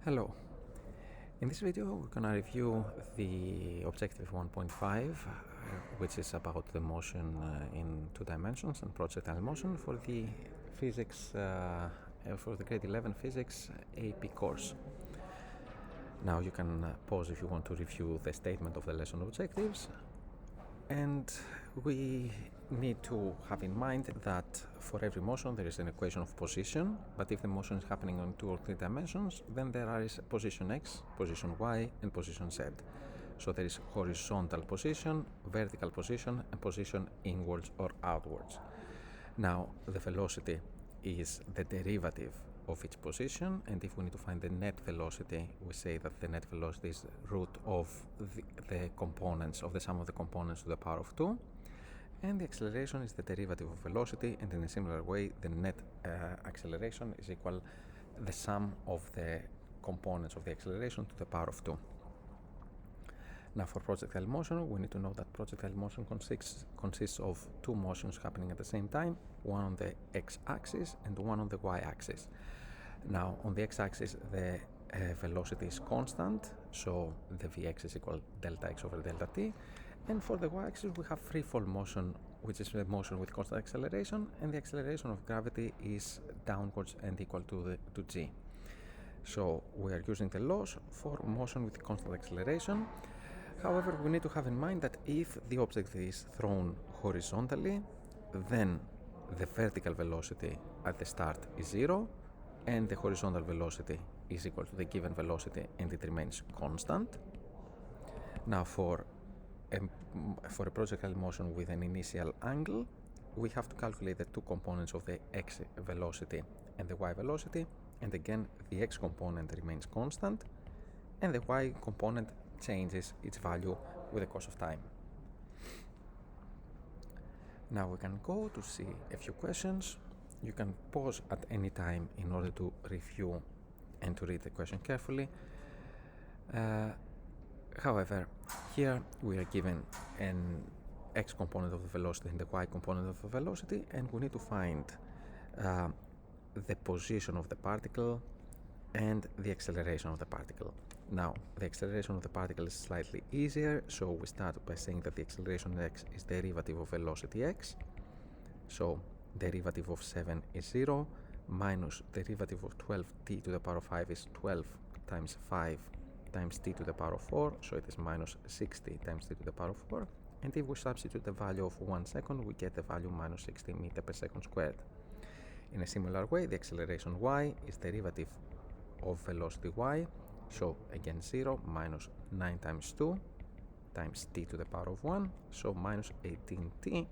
Hello. In this video we're going to review the objective 1.5 which is about the motion in 2 dimensions and projectile motion for the physics for the grade 11 physics AP course. Now you can pause if you want to review the statement of the lesson objectives, and we need to have in mind that for every motion there is an equation of position, but if the motion is happening on 2 or 3 dimensions, then there is position x, position y, and position z. So there is horizontal position, vertical position, and position inwards or outwards. Now the velocity is the derivative of each position, and if we need to find the net velocity, we say that the net velocity is root of the components, of the sum of the components to the power of 2, and the acceleration is the derivative of velocity, and in a similar way the net acceleration is equal the sum of the components of the acceleration to the power of 2. Now for projectile motion, we need to know that projectile motion consists of 2 motions happening at the same time, one on the x-axis and one on the y-axis. Now on the x-axis the velocity is constant, so the Vx is equal delta x over delta t, and for the y-axis we have free fall motion, which is a motion with constant acceleration, and the acceleration of gravity is downwards and equal to g. So we are using the laws for motion with constant acceleration. However, we need to have in mind that if the object is thrown horizontally, then the vertical velocity at the start is 0 and the horizontal velocity is equal to the given velocity and it remains constant. Now for a projectile motion with an initial angle, we have to calculate the 2 components of the x velocity and the y velocity, and again the x component remains constant and the y component changes its value with the course of time. Now we can go to see a few questions. You can pause at any time in order to review and to read the question carefully. However, here we are given an x component of the velocity and the y component of the velocity, and we need to find the position of the particle and the acceleration of the particle. Now, the acceleration of the particle is slightly easier, so we start by saying that the acceleration x is derivative of velocity x. So, derivative of 7 is 0, minus derivative of 12t to the power of 5 is 12 times 5 times t to the power of 4, so it is minus 60 times t to the power of 4. And if we substitute the value of 1 second, we get the value minus 60 meters per second squared. In a similar way, the acceleration y is derivative of velocity y, so again 0 minus 9 times 2 times t to the power of 1, so minus 18t,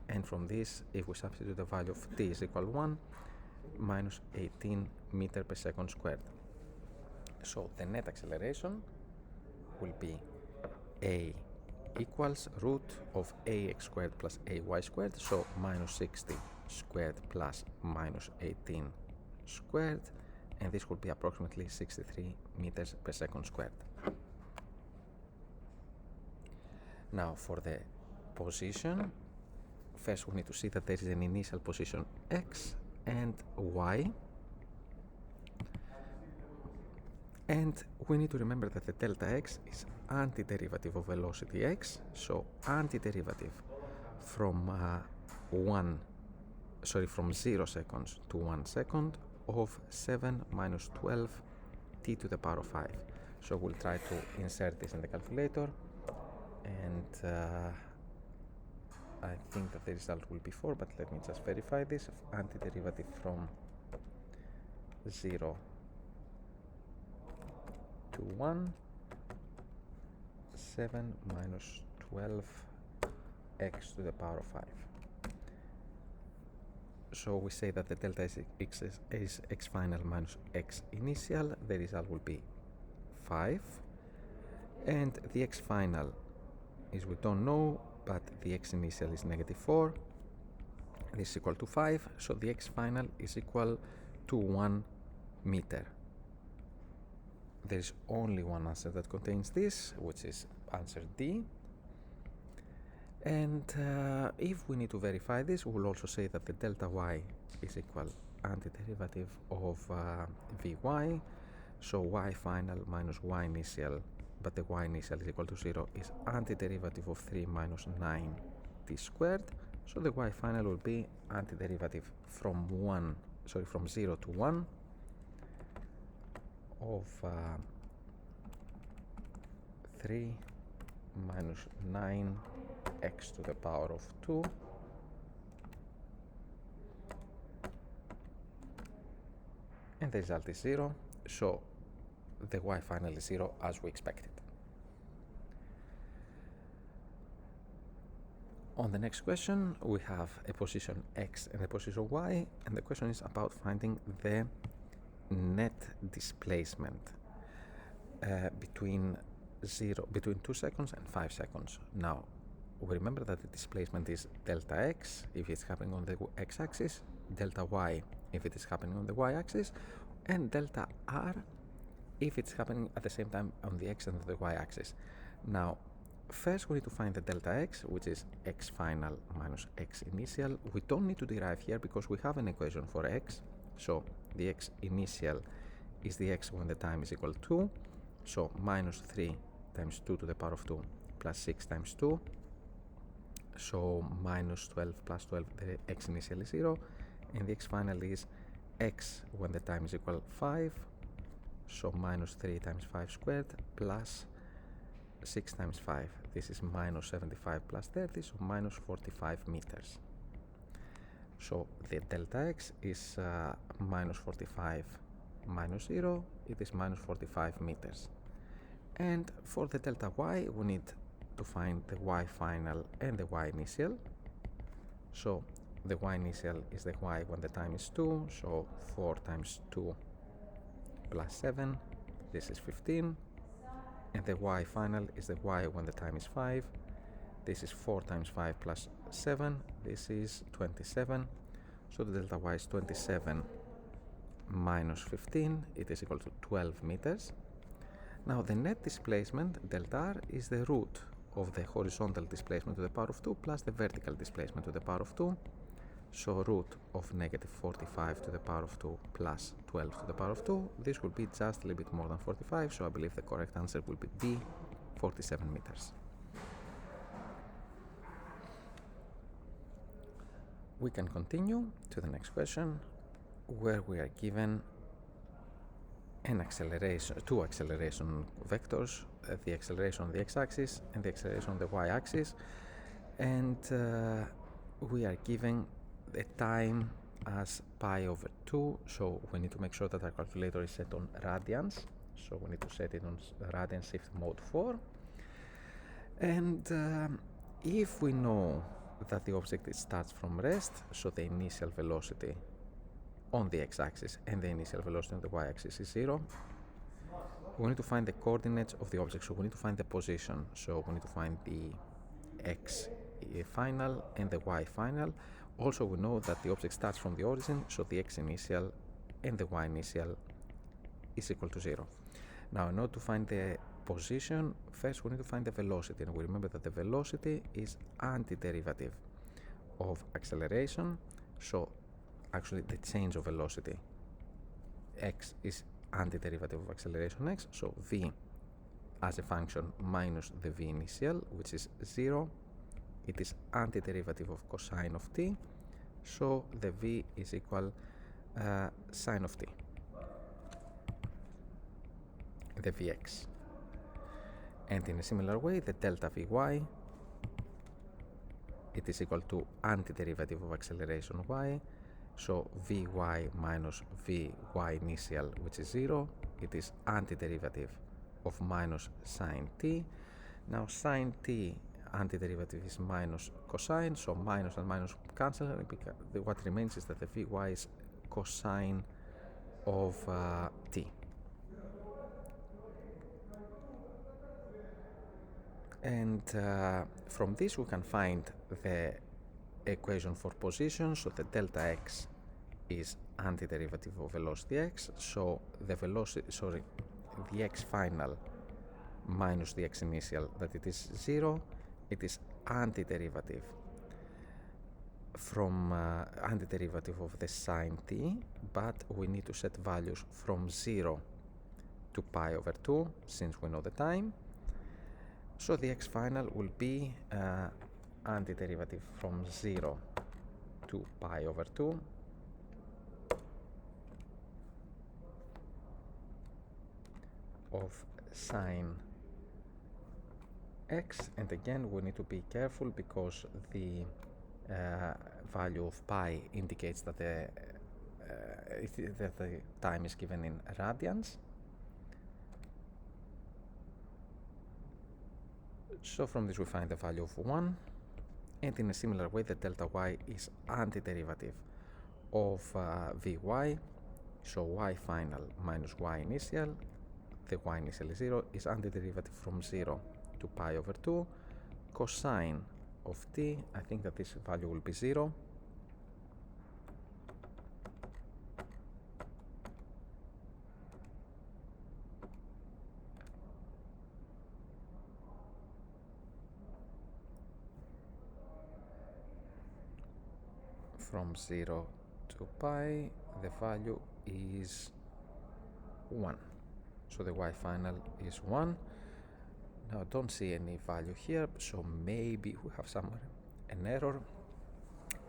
and from this, if we substitute the value of t is equal 1, minus 18 meters per second squared. So the net acceleration will be a equals root of ax squared plus ay squared, so minus 60 squared plus minus 18 squared, and this will be approximately 63 meters per second squared. Now for the position, first we need to see that there is an initial position x and y, and we need to remember that the delta x is antiderivative of velocity x, so antiderivative from 0 seconds to 1 second of 7 minus 12 t to the power of 5. So we'll try to insert this in the calculator, and I think that the result will be 4, but let me just verify this. Antiderivative from 0 to 1, 7 minus 12 x to the power of 5. So we say that the delta is x final minus x initial. The result will be 5, and the x final is we don't know, but the x initial is negative 4. This is equal to 5, so the x final is equal to 1 meter. There is only one answer that contains this, which is answer D. And if we need to verify this, we will also say that the delta y is equal antiderivative of Vy So y final minus y initial, but the y initial is equal to 0, is antiderivative of 3 minus 9t squared. So the y final will be antiderivative from 0 to 1 of 3 minus 9x to the power of 2 and the result is 0, so the y final is 0 as we expected. On the next question we have a position x and a position y, and the question is about finding the net displacement between 2 seconds and 5 seconds. Now we remember that the displacement is delta x if it's happening on the x-axis, delta y if it is happening on the y-axis, and delta r if it's happening at the same time on the x and the y-axis. Now first we need to find the delta x, which is x final minus x initial. We don't need to derive here because we have an equation for x. So the x initial is the x when the time is equal to 2, so minus 3 times 2 to the power of 2 plus 6 times 2, so minus 12 plus 12, the x initial is 0, and the x final is x when the time is equal 5, so minus 3 times 5 squared plus 6 times 5, this is minus 75 plus 30, so minus 45 meters. So the delta x is minus 45 minus 0, it is minus 45 meters. And for the delta y we need to find the y final and the y initial. So the y initial is the y when the time is 2, so 4 times 2 plus 7, this is 15, and the y final is the y when the time is 5, this is 4 times 5 plus 7, this is 27, so the delta y is 27 minus 15, it is equal to 12 meters. Now the net displacement, delta r, is the root of the horizontal displacement to the power of 2 plus the vertical displacement to the power of 2. So root of negative 45 to the power of 2 plus 12 to the power of 2. This will be just a little bit more than 45, so I believe the correct answer will be B, 47 meters. We can continue to the next question, where we are given two acceleration vectors, the acceleration on the x-axis and the acceleration on the y-axis, and we are given the time as pi over 2, so we need to make sure that our calculator is set on radians, so we need to set it on radian shift mode 4, and if we know that the object starts from rest, so the initial velocity on the x-axis and the initial velocity on the y-axis is 0, we need to find the coordinates of the object, so we need to find the position, so we need to find the x final and the y final. Also we know that the object starts from the origin, so the x initial and the y initial is equal to 0. Now in order to find the position, first we need to find the velocity, and we remember that the velocity is antiderivative of acceleration, so actually the change of velocity, x is antiderivative of acceleration x, so v as a function minus the v initial, which is 0, it is antiderivative of cosine of t, so the v is equal sine of t, the vx. And in a similar way, the delta vy, it is equal to antiderivative of acceleration y, so vy minus vy initial, which is 0, it is antiderivative of minus sine t. Now sine t antiderivative is minus cosine, so minus and minus cancel, and what remains is that the vy is cosine of t. And from this we can find the equation for position, so the delta x is antiderivative of velocity x, so the the x final minus the x initial, that it is 0, it is antiderivative from antiderivative of the sine t, but we need to set values from 0 to pi over 2, since we know the time. So the x final will be antiderivative from 0 to pi over 2 of sine x, and again we need to be careful because the value of pi indicates that the time is given in radians. So from this we find the value of 1, and in a similar way the delta y is antiderivative of Vy, so y final minus y initial, the y initial is 0, is antiderivative from 0 to pi over 2, cosine of t, I think that this value will be 0, from 0 to pi, the value is 1. So the y final is 1. Now I don't see any value here, so maybe we have somewhere an error,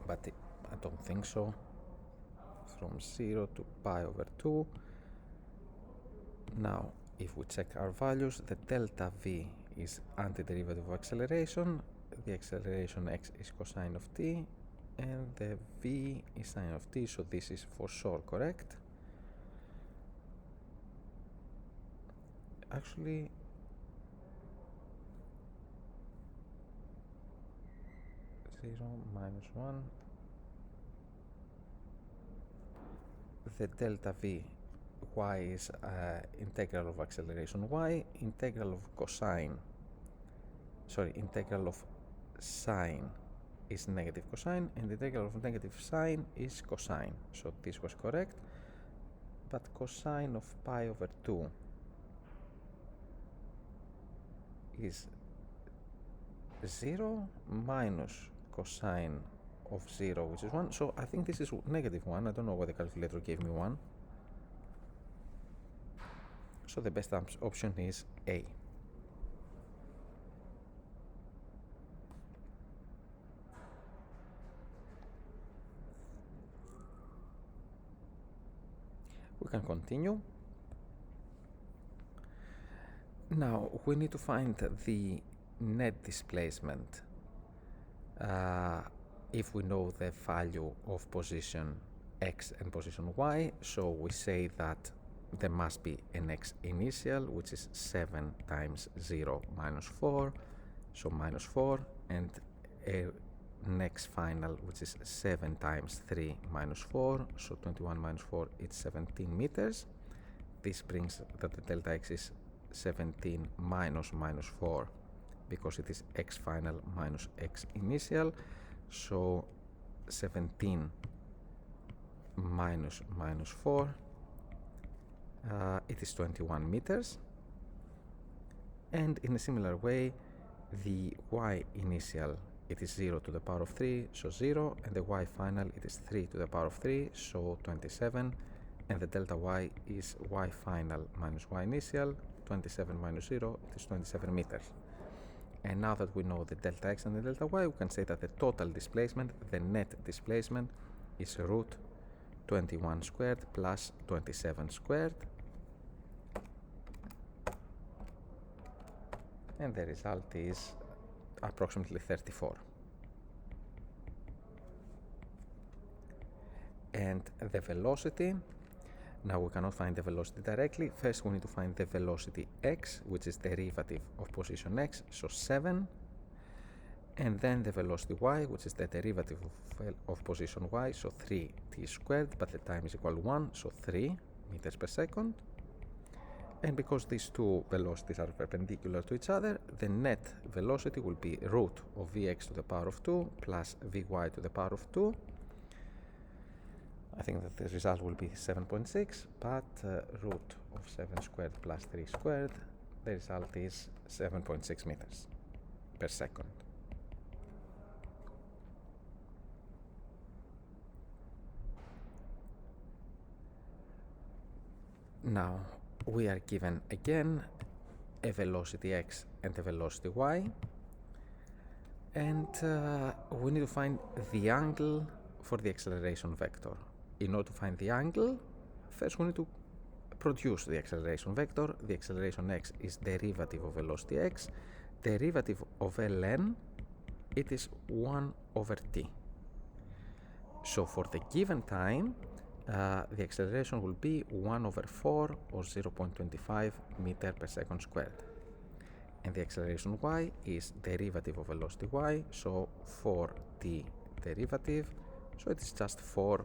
but I don't think so. From 0 to pi over 2. Now if we check our values, the delta v is antiderivative of acceleration, the acceleration x is cosine of t, and the v is sine of t, so this is for sure correct. Actually, minus 1, the delta v, y is integral of acceleration y, integral of integral of sine is negative cosine, and the integral of negative sine is cosine, so this was correct. But cosine of pi over 2 is 0 minus cosine of 0, which is 1, so I think this is negative 1. I don't know why the calculator gave me 1, so the best option is A. We can continue. Now we need to find the net displacement if we know the value of position x and position y. So we say that there must be an x initial, which is 7 times 0 minus 4, so minus 4, and an x final, which is 7 times 3 minus 4, so 21 minus 4, it's 17 meters. This brings that the delta x is 17 minus 4, because it is x final minus x initial, so 17 minus 4, it is 21 meters. And in a similar way, the y initial, it is 0 to the power of 3, so 0, and the y final, it is 3 to the power of 3, so 27, and the delta y is y final minus y initial, 27 minus 0, it is 27 meters. And now that we know the delta x and the delta y, we can say that the total displacement, the net displacement, is root 21 squared plus 27 squared, and the result is approximately 34. And the velocity, now we cannot find the velocity directly. First we need to find the velocity x, which is derivative of position x, so 7, and then the velocity y, which is the derivative of position y, so 3t squared, but the time is equal to 1, so 3 meters per second. And because these two velocities are perpendicular to each other, the net velocity will be root of vx to the power of 2 plus vy to the power of 2. I think that the result will be 7.6, but root of 7 squared plus 3 squared, the result is 7.6 meters per second. Now, we are given again a velocity x and a velocity y, and we need to find the angle for the acceleration vector. In order to find the angle, first we need to produce the acceleration vector. The acceleration x is derivative of velocity x. Derivative of ln, it is 1 over t. So for the given time, the acceleration will be 1 over 4 or 0.25 meter per second squared. And the acceleration y is derivative of velocity y, so 4t derivative, so it is just 4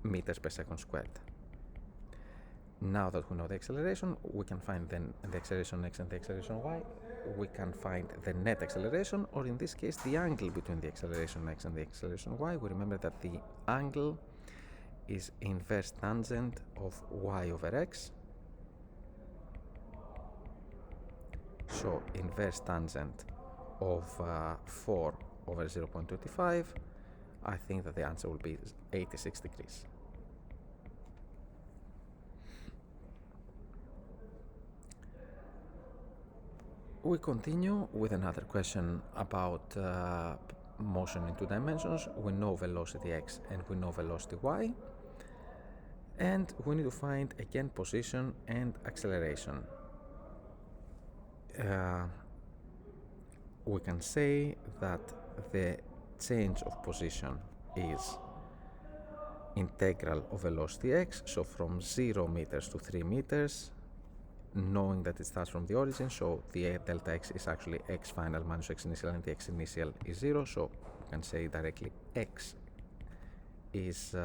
meters per second squared. Now that we know the acceleration, we can find then the acceleration x and the acceleration y. We can find the net acceleration, or in this case the angle between the acceleration x and the acceleration y. We remember that the angle is inverse tangent of y over x. So inverse tangent of 4 over 0.25, I think that the answer will be 86 degrees. We continue with another question about motion in 2 dimensions. We know velocity x and we know velocity y, and we need to find again position and acceleration. We can say that the change of position is integral of velocity x, so from 0 meters to 3 meters, knowing that it starts from the origin, so the delta x is actually x final minus x initial, and the x initial is 0, so we can say directly x is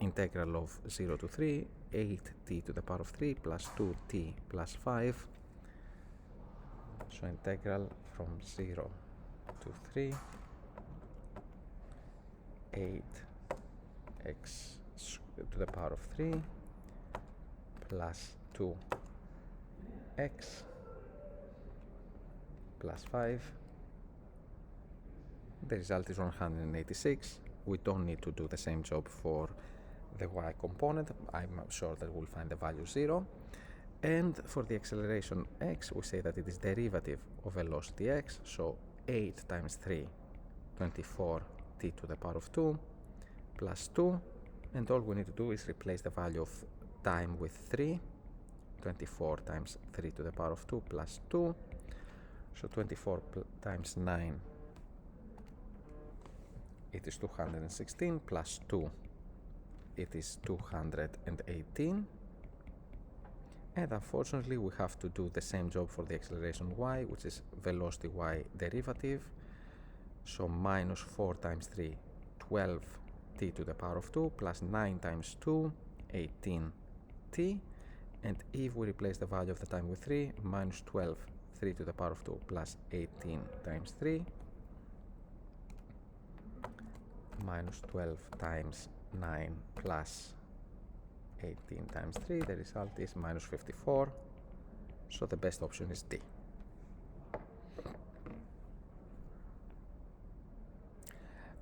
integral of 0 to 3, 8t to the power of 3 plus 2t plus 5, so integral from 0 to 3, 8x to the power of 3 plus 2x plus 5. The result is 186. We don't need to do the same job for the y component. I'm sure that we'll find the value 0. And for the acceleration x, we say that it is derivative of velocity x, so 8 times 3, 24t to the power of 2 plus 2, and all we need to do is replace the value of time with 3, 24 times 3 to the power of 2 plus 2, so 24 times 9, it is 216, plus 2, it is 218, and unfortunately we have to do the same job for the acceleration y, which is velocity y derivative, so minus 4 times 3, 12t to the power of 2 plus 9 times 2, 18t, and if we replace the value of the time with 3, minus 12, 3 to the power of 2 plus 18 times 3, minus 12 times 9 plus 18 times 3, the result is minus 54, so the best option is D.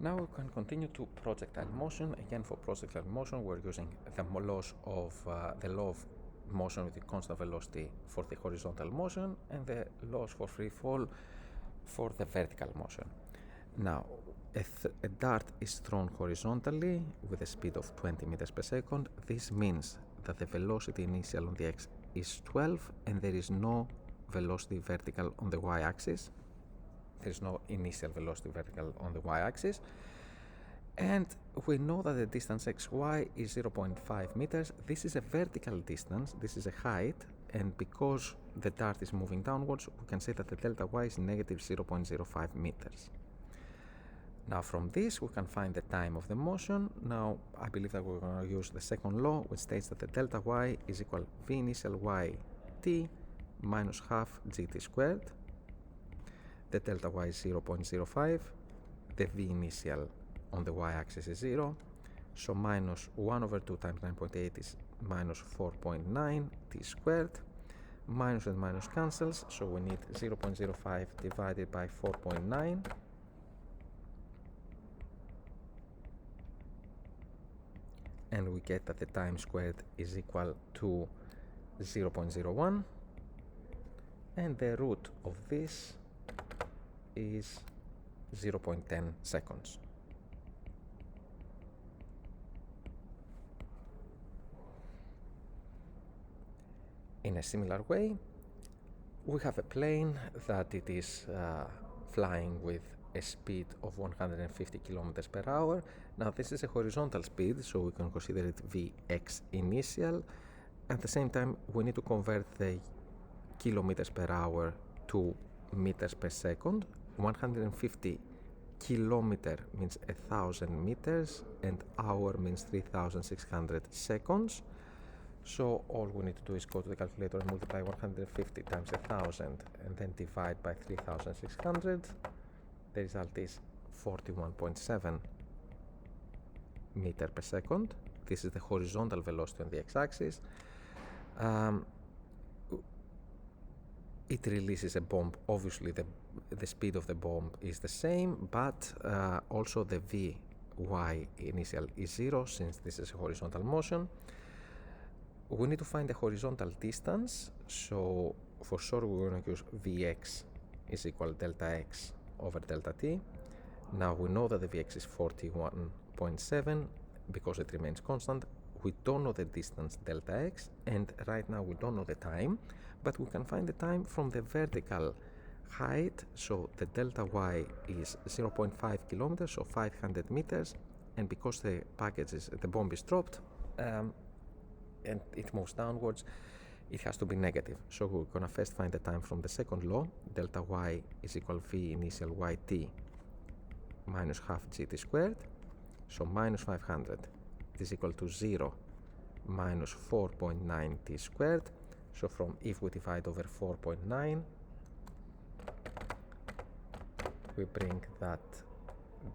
Now we can continue to projectile motion. Again, for projectile motion we're using the law of motion with the constant velocity for the horizontal motion and the laws for free fall for the vertical motion. Now a dart is thrown horizontally with a speed of 20 meters per second. This means that the velocity initial on the x is 12 and there is no velocity vertical on the y-axis. There is no initial velocity vertical on the y-axis. And we know that the distance xy is 0.5 meters. This is a vertical distance, this is a height, and because the dart is moving downwards, we can say that the delta y is negative 0.05 meters. Now from this we can find the time of the motion. Now I believe that we're going to use the second law, which states that the delta y is equal v initial y t minus half gt squared. The delta y is 0.05, the v initial on the y-axis is 0, so minus 1 over 2 times 9.8 is minus 4.9 t squared, minus and minus cancels, so we need 0.05 divided by 4.9, and we get that the time squared is equal to 0.01, and the root of this is 0.10 seconds. In a similar way, we have a plane that it is flying with a speed of 150 kilometers per hour. Now this is a horizontal speed, so we can consider it Vx initial. At the same time, we need to convert the kilometers per hour to meters per second. 150 kilometer means 1,000 meters and hour means 3,600 seconds. So all we need to do is go to the calculator and multiply 150 times 1,000 and then divide by 3,600. The result is 41.7 meter per second. This is the horizontal velocity on the x-axis. It releases a bomb. Obviously the speed of the bomb is the same, but also the Vy initial is 0 since this is a horizontal motion. We need to find the horizontal distance, so for sure we're going to use Vx is equal delta x over delta t. Now we know that the Vx is 41.7 because it remains constant. We don't know the distance delta x, and right now we don't know the time, but we can find the time from the vertical height. So the delta y is 0.5 kilometers, so 500 meters, and because the bomb is dropped, and it moves downwards, it has to be negative. So we're going to first find the time from the second law. Delta y is equal V initial yt minus half gt squared. So minus 500 is equal to 0 minus 4.9 t squared. So from if we divide over 4.9, we bring that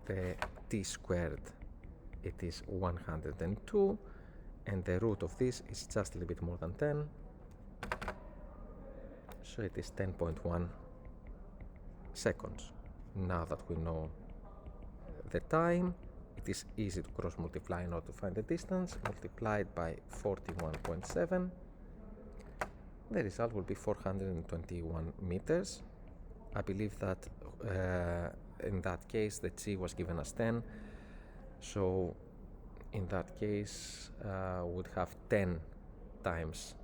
the t squared, it is 102. And the root of this is just a little bit more than 10, so it is 10.1 seconds. Now that we know the time, it is easy to cross multiply in order to find the distance. Multiplied by 41.7, the result will be 421 meters. I believe that in that case the g was given as 10, so in that case would have 10 times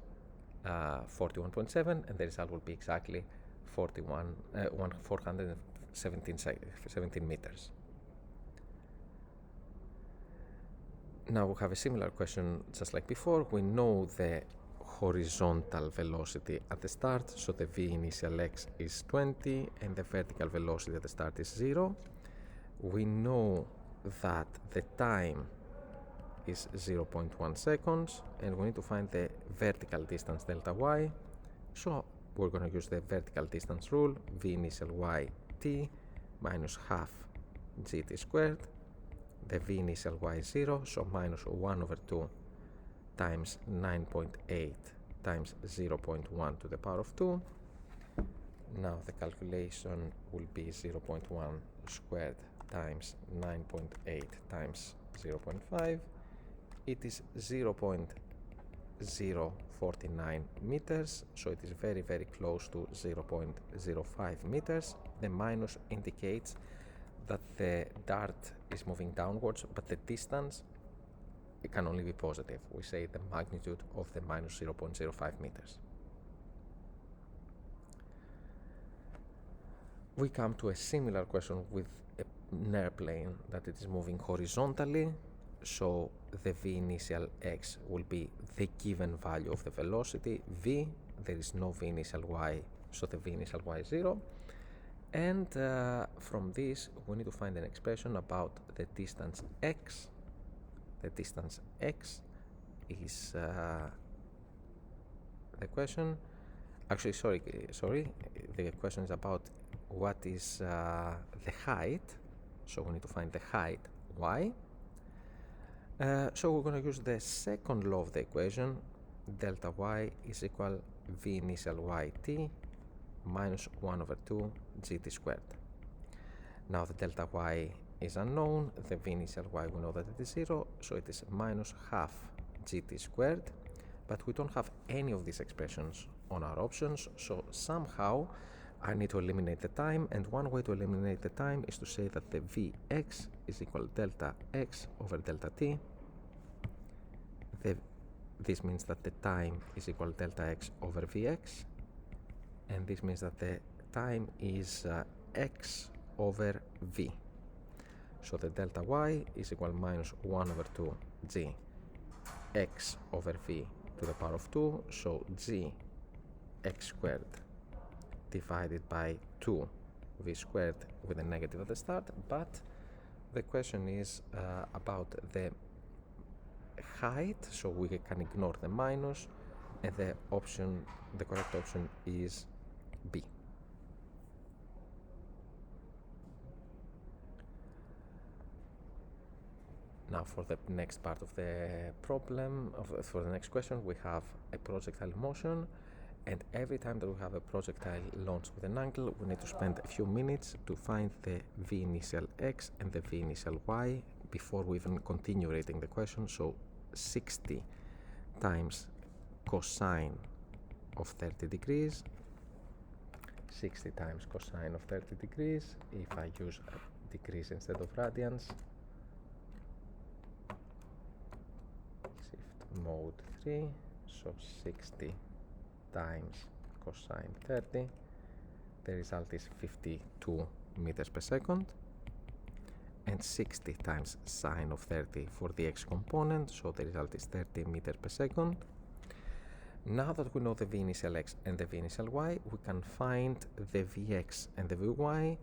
41.7, and the result will be exactly 417 meters. Now we have a similar question just like before. We know the horizontal velocity at the start, so the v initial x is 20 and the vertical velocity at the start is 0. We know that the time is 0.1 seconds, and we need to find the vertical distance delta y. So we're going to use the vertical distance rule, v initial y t minus half gt squared. The v initial y is 0, so minus 1 over 2 times 9.8 times 0.1 to the power of 2. Now the calculation will be 0.1 squared times 9.8 times 0.5. It is 0.049 meters, so it is very, very close to 0.05 meters. The minus indicates that the dart is moving downwards, but the distance, it can only be positive. We say the magnitude of the minus 0.05 meters. We come to a similar question with an airplane that it is moving horizontally. So the v initial x will be the given value of the velocity v. There is no v initial y, so the v initial y is 0. And from this we need to find an expression about the distance x. The distance x is the question. Actually, sorry. The question is about what is the height. So we need to find the height y. So we're going to use the second law of the equation. Delta y is equal v initial yt minus 1 over 2 gt squared. Now the delta y is unknown, the v initial y we know that it is 0, so it is minus half gt squared. but we don't have any of these expressions on our options, so somehow I need to eliminate the time, and one way to eliminate the time is to say that the Vx is equal to delta x over delta t. This means that the time is equal to delta x over Vx, and this means that the time is x over v. So the delta y is equal to minus 1 over 2 g x over v to the power of 2, so g x squared divided by 2 v squared with a negative at the start, but the question is about the height, so we can ignore the minus, and the correct option is B. Now for the next part of the problem, for the next question, we have a projectile motion, and every time that we have a projectile launched with an angle, we need to spend a few minutes to find the v initial x and the v initial y before we even continue reading the question. So 60 times cosine of 30 degrees, 60 times cosine of 30 degrees, if I use degrees instead of radians, shift mode 3, so 60 times cosine 30, the result is 52 meters per second, and 60 times sine of 30 for the x component, so the result is 30 meters per second. Now that we know the v initial x and the v initial y, we can find the vx and the vy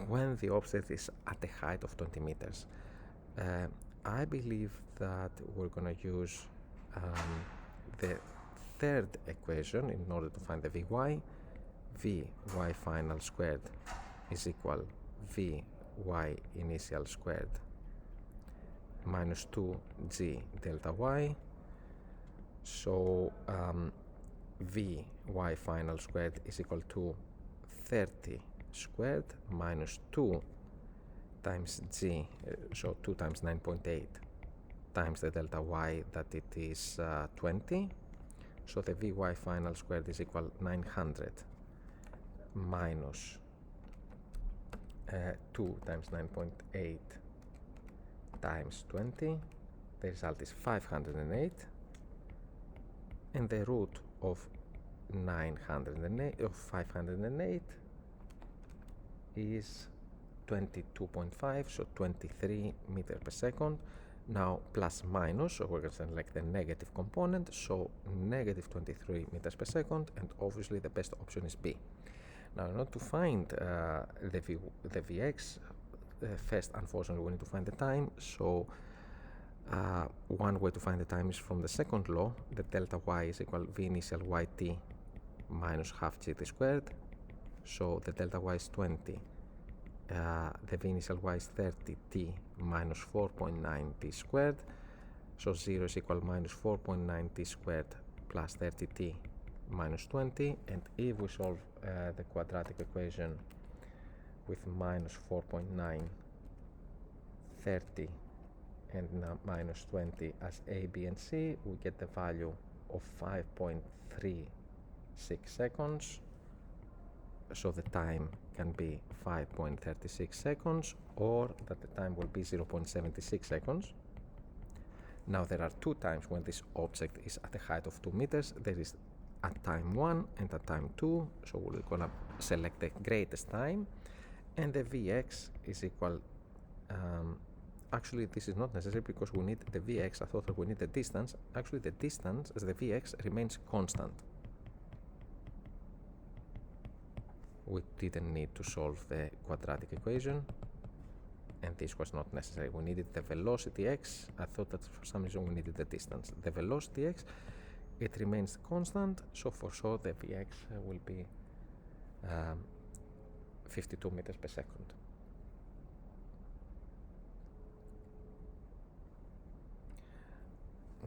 when the object is at a height of 20 meters. I believe that we're going to use the third equation in order to find the vy. Vy final squared is equal vy initial squared minus 2g delta y. So vy final squared is equal to 30 squared minus 2 times g, so 2 times 9.8 times the delta y, that it is 20. So the vy final squared is equal 900 minus 2 times 9.8 times 20. The result is 508, and the root of 508 is 22.5, so 23 meters per second. Now plus minus, so we're going to select the negative component, so negative 23 meters per second, and obviously the best option is B. Now in order to find the Vx, first unfortunately we need to find the time, so one way to find the time is from the second law, the delta y is equal v initial yt minus half gt squared, so the delta y is 20. The v initial y is 30t minus 4.9t squared, so 0 is equal minus 4.9t squared plus 30t minus 20, and if we solve the quadratic equation with minus 4.9, 30 and minus 20 as a, b and c, we get the value of 5.36 seconds. So the time can be 5.36 seconds, or that the time will be 0.76 seconds. Now there are two times when this object is at a height of 2 meters. There is at time 1 and at time 2, so we're going to select the greatest time, and the Vx is equal, actually this is not necessary because we need the Vx, I thought that we need the distance. Actually the distance as the Vx remains constant. We didn't need to solve the quadratic equation, and this was not necessary. We needed the velocity x. I thought that for some reason we needed the distance. The velocity x, it remains constant, so for sure the Vx will be 52 meters per second.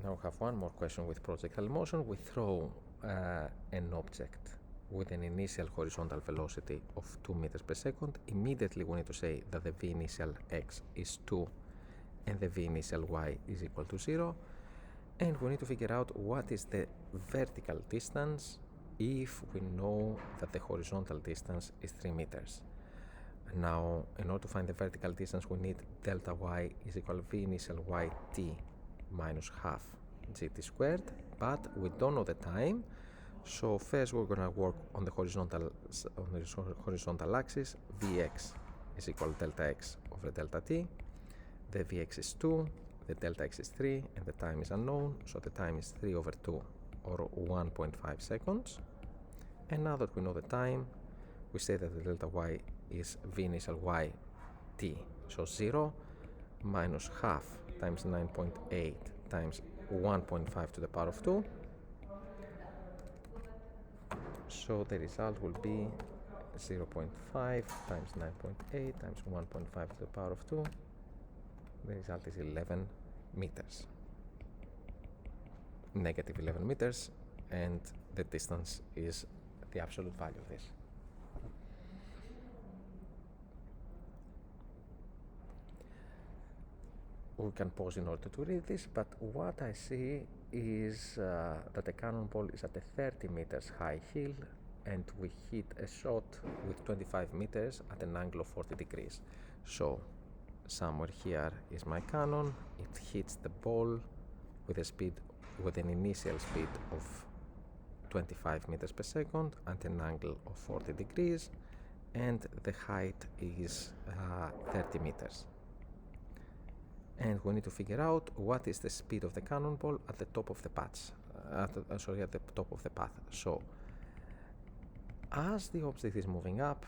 Now we have one more question with projectile motion. We throw an object with an initial horizontal velocity of 2 meters per second. Immediately we need to say that the v initial x is 2 and the v initial y is equal to 0. And we need to figure out what is the vertical distance if we know that the horizontal distance is 3 meters. Now, in order to find the vertical distance, we need delta y is equal v initial yt minus half gt squared, but we don't know the time. So first we're going to work on the horizontal axis. Vx is equal to delta x over delta t. The Vx is 2, the delta x is 3, and the time is unknown, so the time is 3 over 2, or 1.5 seconds. And now that we know the time, we say that the delta y is v initial y t, so 0 minus half times 9.8 times 1.5 to the power of 2. So the result will be 0.5 times 9.8 times 1.5 to the power of 2. The result is 11 meters. Negative 11 meters, and the distance is the absolute value of this. We can pause in order to read this, but what I see is that the cannonball is at a 30 meters high hill, and we hit a shot with 25 meters at an angle of 40 degrees. So somewhere here is my cannon. It hits the ball with an initial speed of 25 meters per second at an angle of 40 degrees, and the height is 30 meters. And we need to figure out what is the speed of the cannonball at the top of the path. At the top of the path. So, as the object is moving up,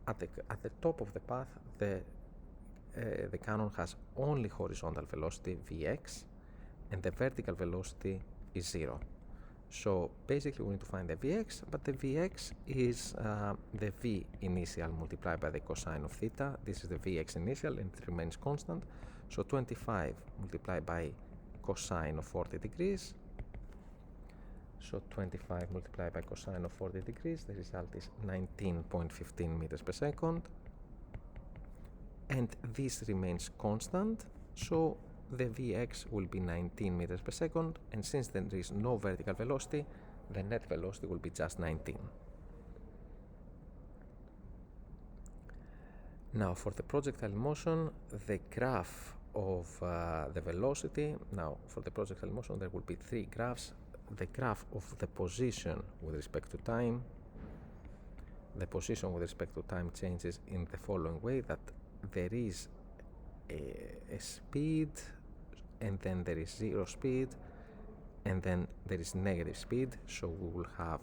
at the top of the path, the cannon has only horizontal velocity Vx, and the vertical velocity is 0. So basically we need to find the Vx, but the Vx is the V initial multiplied by the cosine of theta. This is the Vx initial, and it remains constant. So 25 multiplied by cosine of 40 degrees. So 25 multiplied by cosine of 40 degrees, the result is 19.15 meters per second. And this remains constant, so the Vx will be 19 meters per second, and since there is no vertical velocity, the net velocity will be just 19. Now for the projectile motion, the graph of the velocity, now for the projectile motion there will be 3 graphs. The graph of the position with respect to time. The position with respect to time changes in the following way, that there is a speed, and then there is 0 speed, and then there is negative speed. So we will have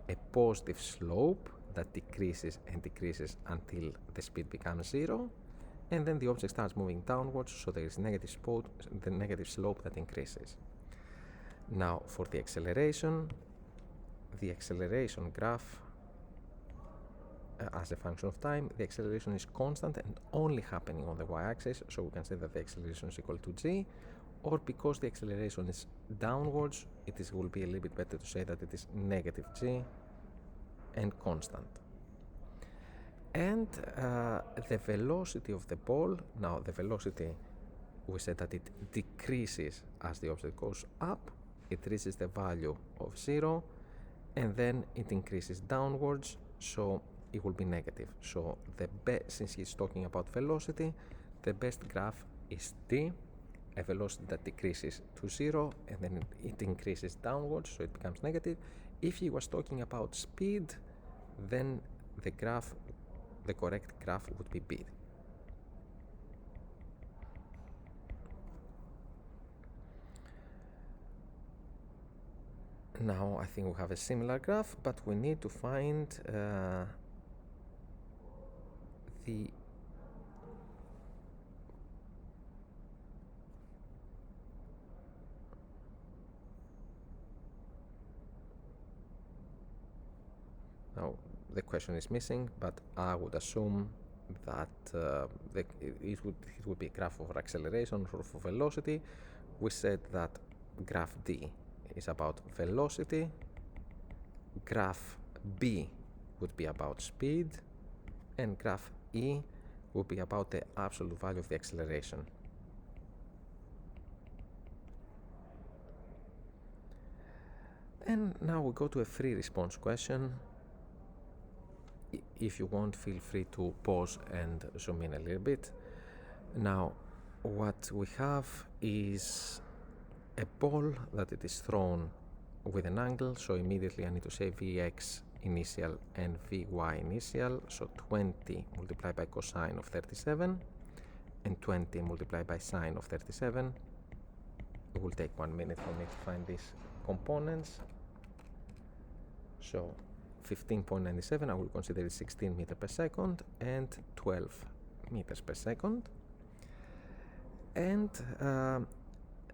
a positive slope that decreases and decreases until the speed becomes 0, and then the object starts moving downwards, so there is the negative slope that increases. Now for the acceleration graph as a function of time, the acceleration is constant and only happening on the y-axis, so we can say that the acceleration is equal to g, or because the acceleration is downwards, will be a little bit better to say that it is negative g and constant. And the velocity of the ball, now the velocity, we said that it decreases as the object goes up, it reaches the value of 0, and then it increases downwards, so it will be negative. So since he's talking about velocity, the best graph is t, a velocity that decreases to 0, and then it increases downwards, so it becomes negative. If he was talking about speed, then the correct graph would be b. Now I think we have a similar graph, but we need to find now the question is missing, but I would assume that it would be a graph of acceleration or for velocity. We said that graph D is about velocity, graph B would be about speed, and graph E would be about the absolute value of the acceleration. And now we go to a free response question. If you want, feel free to pause and zoom in a little bit. Now, what we have is a ball that it is thrown with an angle, so immediately I need to say Vx initial and Vy initial, so 20 multiplied by cosine of 37 and 20 multiplied by sine of 37. It will take 1 minute for me to find these components. So 15.97, I will consider it 16 meters per second and 12 meters per second. And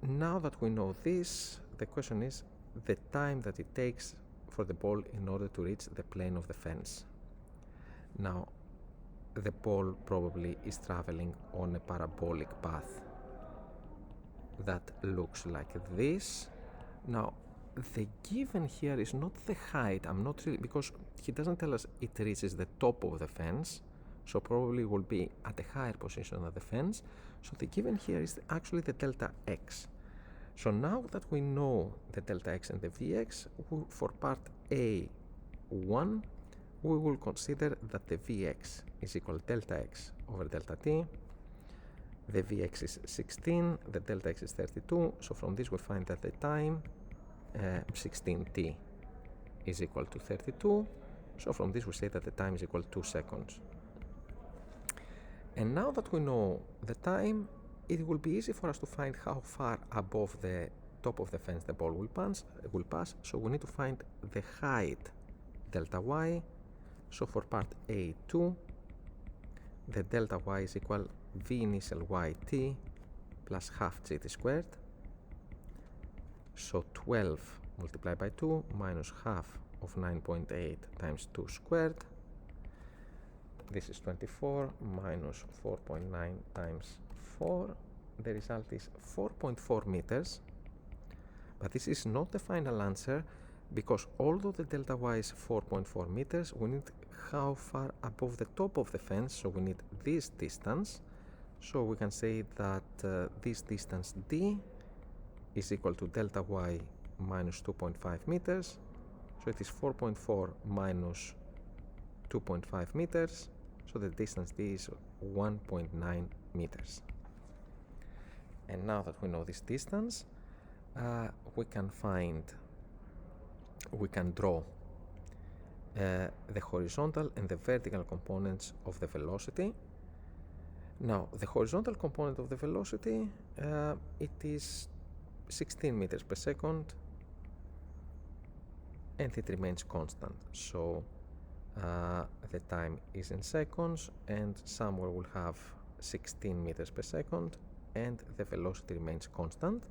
now that we know this, the question is the time that it takes for the ball in order to reach the plane of the fence. Now, the ball probably is traveling on a parabolic path that looks like this. Now, the given here is not the height. I'm not really, because he doesn't tell us it reaches the top of the fence, so probably will be at a higher position than the fence. So the given here is actually the delta x. So now that we know the delta x and the Vx, for part A1, we will consider that the Vx is equal to delta x over delta t. The Vx is 16, the delta x is 32, so from this we find that the time 16t is equal to 32, so from this we say that the time is equal to 2 seconds. And now that we know the time, it will be easy for us to find how far above the top of the fence the ball will pass, so we need to find the height delta y. So for part A2, the delta y is equal v initial yt plus half gt squared. So 12 multiplied by 2 minus half of 9.8 times 2 squared. This is 24 minus 4.9 times 4. The result is 4.4 meters. But this is not the final answer, because although the delta y is 4.4 meters, we need how far above the top of the fence, so we need this distance. So we can say that this distance d is equal to delta y minus 2.5 meters. So it is 4.4 minus 2.5 meters. So the distance d is 1.9 meters. And now that we know this distance, we can draw the horizontal and the vertical components of the velocity. Now, the horizontal component of the velocity, it is 16 meters per second, and it remains constant. So the time is in seconds, and somewhere we'll have 16 meters per second, and the velocity remains constant.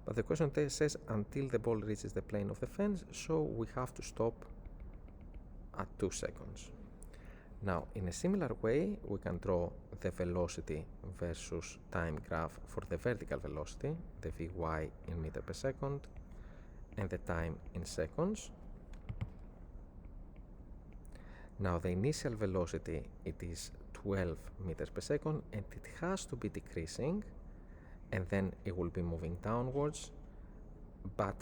But the question says until the ball reaches the plane of the fence, so we have to stop at 2 seconds. Now, in a similar way, we can draw the velocity versus time graph for the vertical velocity, the Vy in meter per second, and the time in seconds. Now, the initial velocity, it is 12 meters per second, and it has to be decreasing, and then it will be moving downwards, but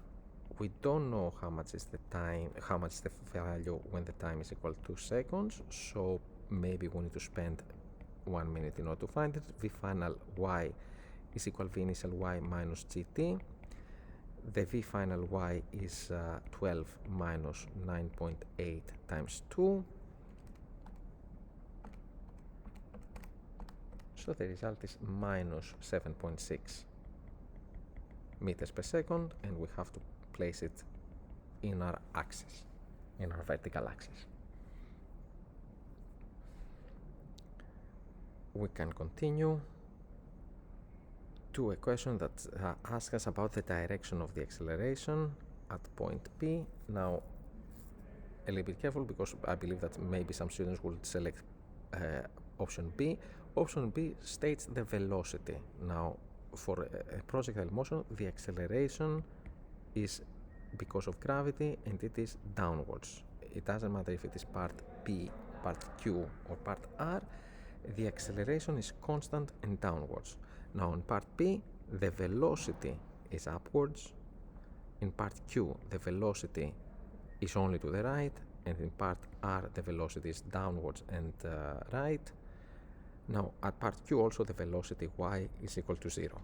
we don't know how much is the time, how much is the value when the time is equal to 2 seconds, so maybe we need to spend 1 minute in order to find it. V final y is equal to V initial y minus gt. The V final y is 12 minus 9.8 times 2. So the result is minus 7.6 meters per second, and we have to place it in our axis, in our vertical axis. We can continue to a question that asks us about the direction of the acceleration at point P. Now, a little bit careful, because I believe that maybe some students will select option B. Option B states the velocity. Now, for a projectile motion, the acceleration is because of gravity, and it is downwards. It doesn't matter if it is part P, part Q, or part R, the acceleration is constant and downwards. Now, in part P, the velocity is upwards, in part Q the velocity is only to the right, and in part R the velocity is downwards and right. Now at part Q also the velocity y is equal to 0.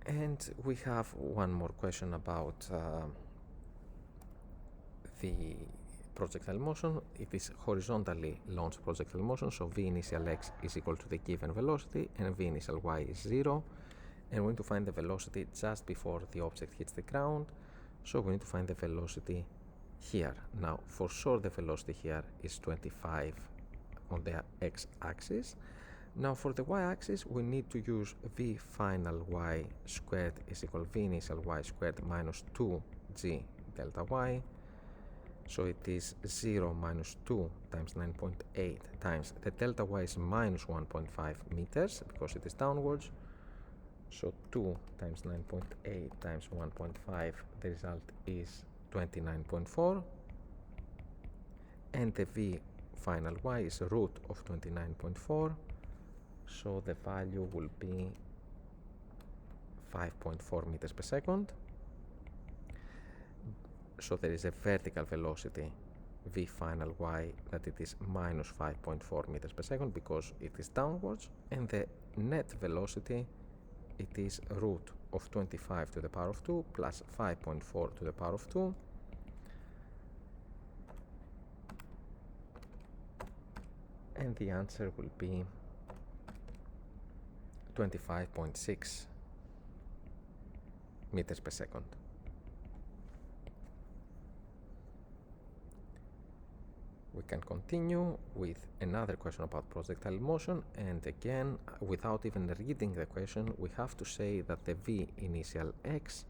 And we have one more question about the projectile motion. It is horizontally launched projectile motion, so v initial x is equal to the given velocity and v initial y is 0. And we need to find the velocity just before the object hits the ground, so we need to find the velocity here. Now for sure the velocity here is 25 on the x-axis. Now for the y-axis we need to use v final y squared is equal to v initial y squared minus 2g delta y. So it is 0 minus 2 times 9.8 times the delta y is minus 1.5 meters because it is downwards. So 2 times 9.8 times 1.5, the result is 29.4. And the v final y is root of 29.4. So the value will be 5.4 meters per second. So there is a vertical velocity v final y that it is minus 5.4 meters per second because it is downwards, and the net velocity it is root of 25 to the power of 2 plus 5.4 to the power of 2. And the answer will be 25.6 meters per second. We can continue with another question about projectile motion, and again, without even reading the question, we have to say that the v initial x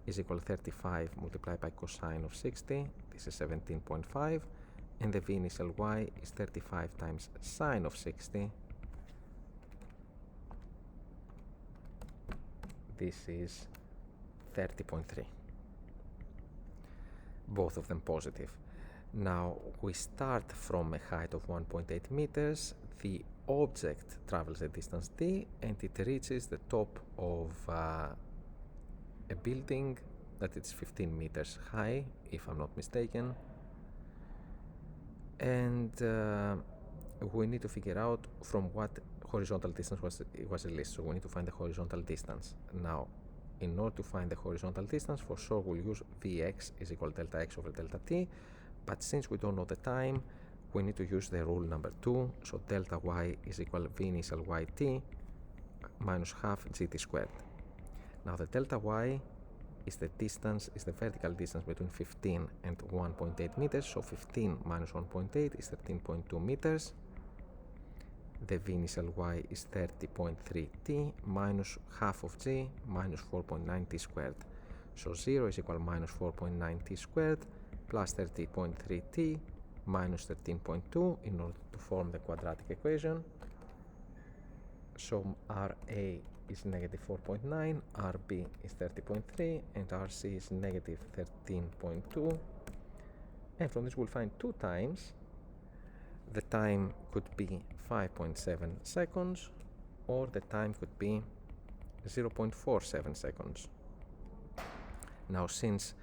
is equal to 35 multiplied by cosine of 60, this is 17.5, and the v initial y is 35 times sine of 60, this is 30.3, both of them positive. Now we start from a height of 1.8 meters, the object travels a distance d and it reaches the top of a building that is 15 meters high, if I'm not mistaken, and we need to figure out from what horizontal distance was released, so we need to find the horizontal distance. Now in order to find the horizontal distance, for sure we'll use Vx is equal to delta x over delta t, but since we don't know the time, we need to use the rule number 2, so delta y is equal to v initial yt minus half gt squared. Now the delta y is the distance, is the vertical distance between 15 and 1.8 meters, so 15 minus 1.8 is 13.2 meters. The v initial y is 30.3 t minus half of g minus 4.9 t squared. So 0 is equal to minus 4.9 t squared plus 30.3 t minus 13.2 in order to form the quadratic equation. So Ra is negative 4.9, Rb is 30.3, and Rc is negative 13.2. And from this we'll find 2 times. The time could be 5.7 seconds, or the time could be 0.47 seconds. Now since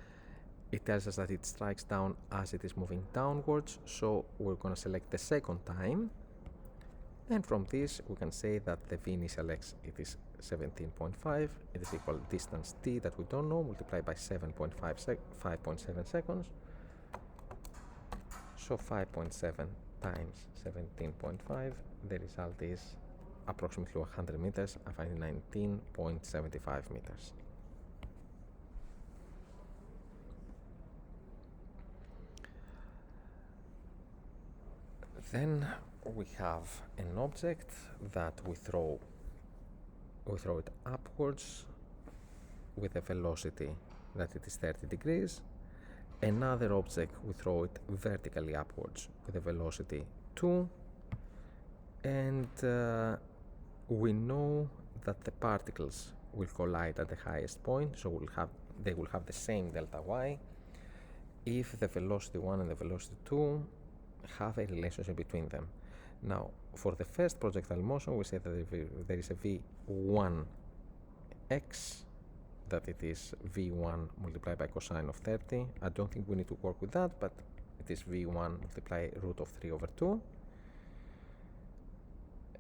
it tells us that it strikes down as it is moving downwards, so we're going to select the second time, and from this we can say that the v initial x it is 17.5, it is equal to distance t that we don't know multiplied by 5.7 seconds, so 5.7 times 17.5, the result is approximately 100 meters, I find 19.75 meters. Then we have an object that we throw it upwards with a velocity that it is 30 degrees. Another object we throw it vertically upwards with a velocity 2, and we know that the particles will collide at the highest point, so they will have the same delta y if the velocity 1 and the velocity 2 have a relationship between them. Now, for the first projectile motion, we say that there is a v1x, that it is v1 multiplied by cosine of 30. I don't think we need to work with that, but it is v1 multiplied root of 3 over 2.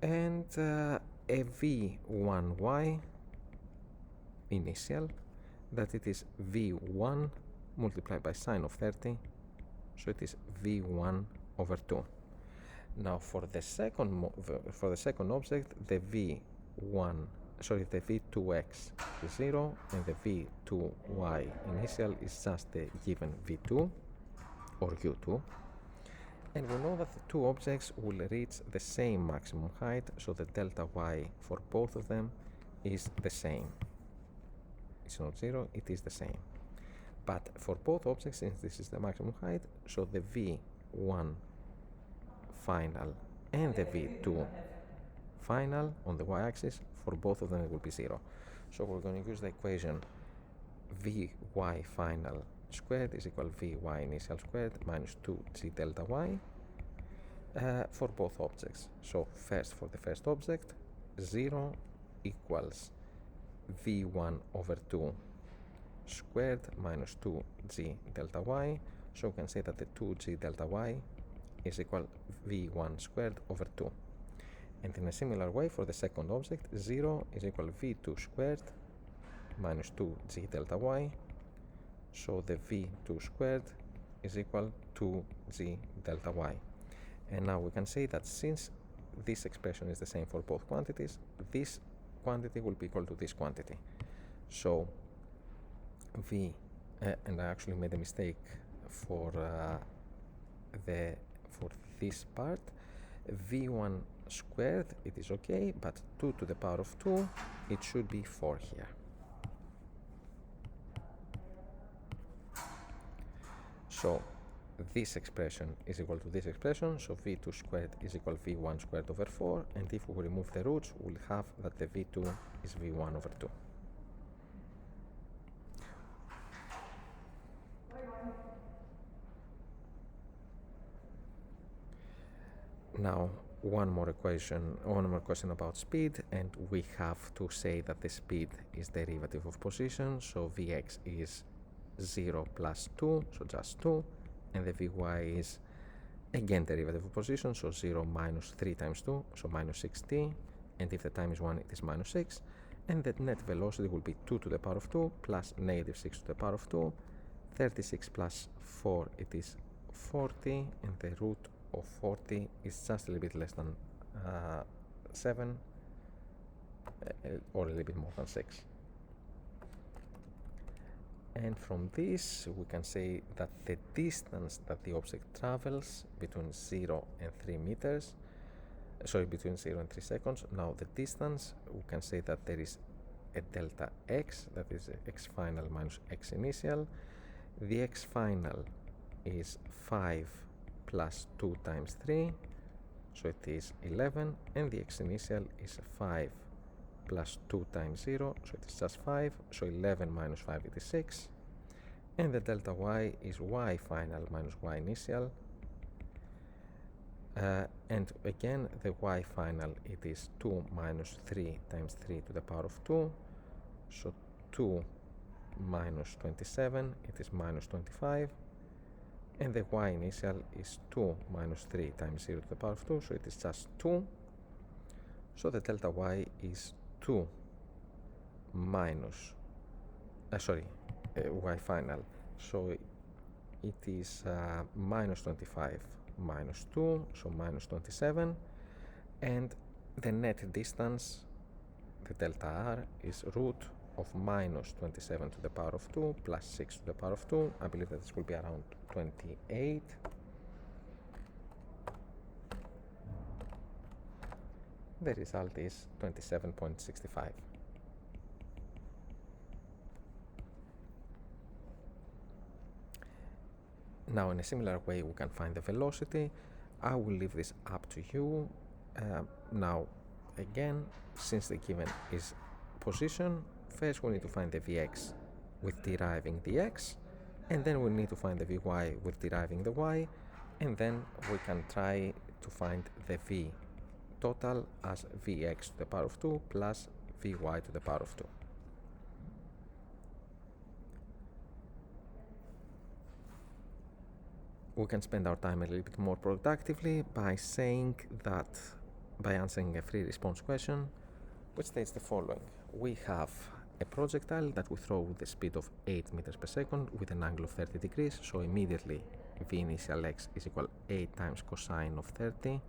And a v1y initial, that it is v1 multiplied by sine of 30, so it is v1 over 2. Now for the second object, the v2x is 0 and the v2y initial is just the given v2 or u2. And we know that the two objects will reach the same maximum height, so the delta y for both of them is the same. It's not 0, it is the same. But for both objects, since this is the maximum height, so the v1 final and the v2 final on the y-axis, for both of them it will be 0. So we're going to use the equation vy final squared is equal vy initial squared minus 2g delta y for both objects. So first, for the first object, 0 equals v1 over 2 squared minus 2g delta y. So we can say that the 2g delta y is equal v1 squared over 2. And in a similar way, for the second object, 0 is equal v2 squared minus 2g delta y. So the v2 squared is equal to g delta y. And now we can say that since this expression is the same for both quantities, this quantity will be equal to this quantity. So and I actually made a mistake for this part, v1 squared, it is okay, but 2 to the power of 2, it should be 4 here. So this expression is equal to this expression, so v2 squared is equal v1 squared over 4, and if we remove the roots, we'll have that the v2 is v1 over 2. Now, one more question about speed, and we have to say that the speed is derivative of position, so vx is 0 plus 2, so just 2, and the vy is again derivative of position, so 0 minus 3 times 2, so minus 6t, and if the time is 1, it is minus 6, and the net velocity will be 2 to the power of 2 plus negative 6 to the power of 2, 36 plus 4, it is 40, and the root of 40 is just a little bit less than 7, or a little bit more than 6. And from this we can say that the distance that the object travels between 0 and 3 meters, between 0 and 3 seconds, now the distance, we can say that there is a delta x, that is x final minus x initial. The x final is 5 plus 2 times 3, so it is 11, and the x initial is 5 plus 2 times 0, so it is just 5, so 11 minus 5, it is 6, and the delta y is y final minus y initial, and again the y final, it is 2 minus 3 times 3 to the power of 2, so 2 minus 27, it is minus 25, and the y initial is 2 minus 3 times 0 to the power of 2, so it is just 2, so the delta y is 2 minus, y final, so it is minus 25 minus 2, so minus 27, and the net distance, the delta r, is root of minus 27 to the power of 2 plus 6 to the power of 2. I believe that this will be around 28. The result is 27.65. Now, in a similar way, we can find the velocity. I will leave this up to you. Now, again, since the given is position, first we need to find the Vx with deriving the x, and then we need to find the Vy with deriving the y, and then we can try to find the v total as vx to the power of 2 plus vy to the power of 2. We can spend our time a little bit more productively by saying that, by answering a free response question, which states the following. We have a projectile that we throw with a speed of 8 meters per second with an angle of 30 degrees, so immediately v initial x is equal 8 times cosine of 30,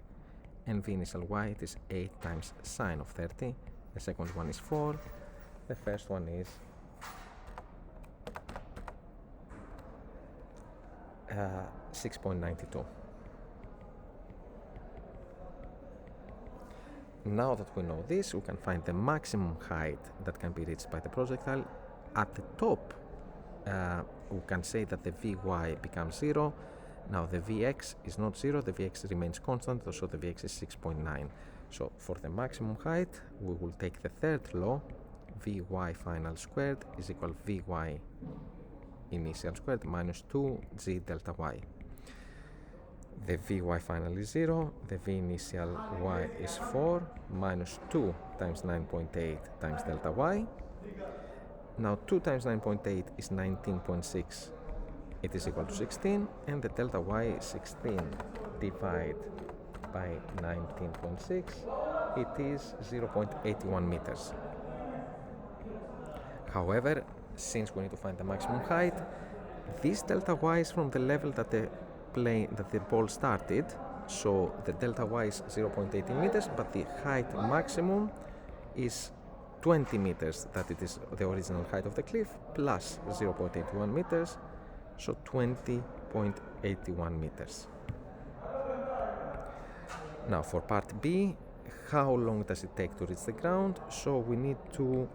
and v initial y it is 8 times sine of 30. The second one is 4, the first one is 6.92. Now that we know this, we can find the maximum height that can be reached by the projectile. At the top, we can say that the Vy becomes 0. Now the Vx is not 0, the Vx remains constant, so the Vx is 6.9. So for the maximum height, we will take the third law, Vy final squared is equal Vy initial squared minus 2g delta y. The Vy final is 0, the V initial y is 4 minus 2 times 9.8 times delta y. Now 2 times 9.8 is 19.6, it is equal to 16, and the delta y is 16 divided by 19.6, it is 0.81 meters. However, since we need to find the maximum height, this delta y is from the level that the ball started, so the delta y is 0.80 meters, but the height maximum is 20 meters, that it is the original height of the cliff, plus 0.81 meters, so 20.81 meters. Now for part B, how long does it take to reach the ground? So we need to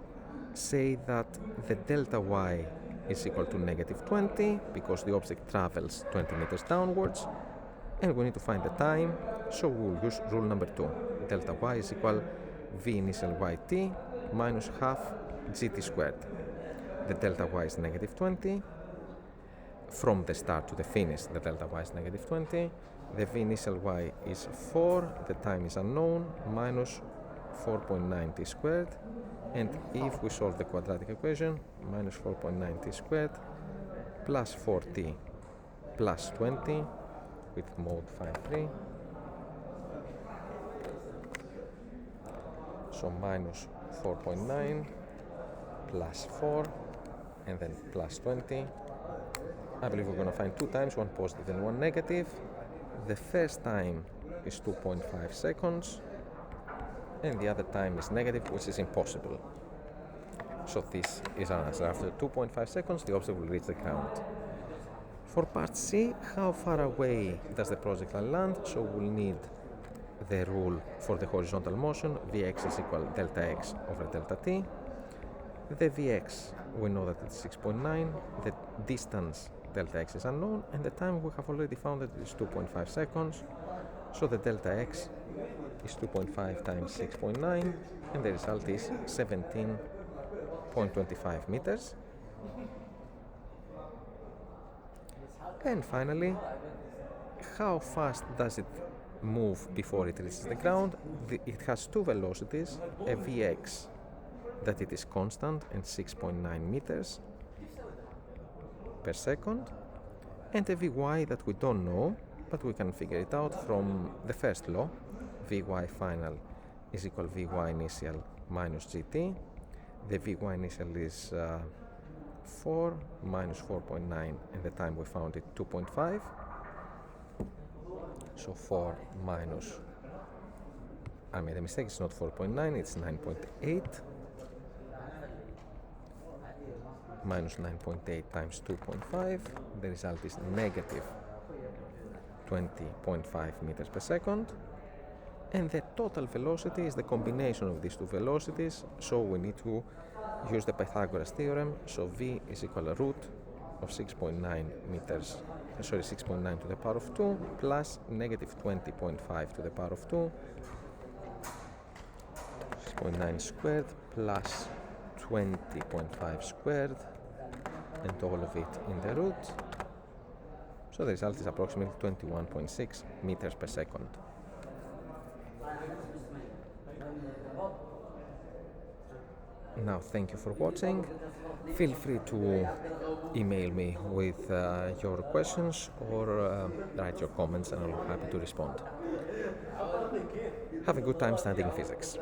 say that the delta y is equal to negative 20 because the object travels 20 meters downwards, and we need to find the time, so we'll use rule number 2. Delta y is equal v initial yt minus half gt squared. The delta y is negative 20. From the start to the finish, the delta y is negative 20. The v initial y is 4, the time is unknown, minus 4.9 t squared. And if we solve the quadratic equation, minus 4.9 t squared plus 4t plus 20 with mode 5.3, so minus 4.9 plus 4 and then plus 20. I believe we're going to find two times, one positive and one negative. The first time is 2.5 seconds and the other time is negative, which is impossible. So this is our answer. After 2.5 seconds, the object will reach the ground. For part C, how far away does the projectile land? So we'll need the rule for the horizontal motion, Vx is equal delta x over delta t. The Vx, we know that it's 6.9, the distance delta x is unknown, and the time we have already found that it is 2.5 seconds. So the delta x is 2.5 times 6.9, and the result is 17.25 meters. And finally, how fast does it move before it reaches the ground? It has two velocities, a Vx that it is constant and 6.9 meters per second, and a Vy that we don't know, but we can figure it out from the first law. Vy final is equal Vy initial minus gt. The Vy initial is 4 minus 4.9, and the time we found it 2.5. So 4 minus, I made a mistake, it's not 4.9, it's 9.8. Minus 9.8 times 2.5, the result is negative 20.5 meters per second, and the total velocity is the combination of these two velocities, so we need to use the Pythagoras theorem. So v is equal to root of 6.9 to the power of 2 plus negative 20.5 to the power of 2, 6.9 squared plus 20.5 squared, and all of it in the root. So the result is approximately 21.6 meters per second. Now, thank you for watching. Feel free to email me with your questions or write your comments, and I'll be happy to respond. Have a good time studying physics.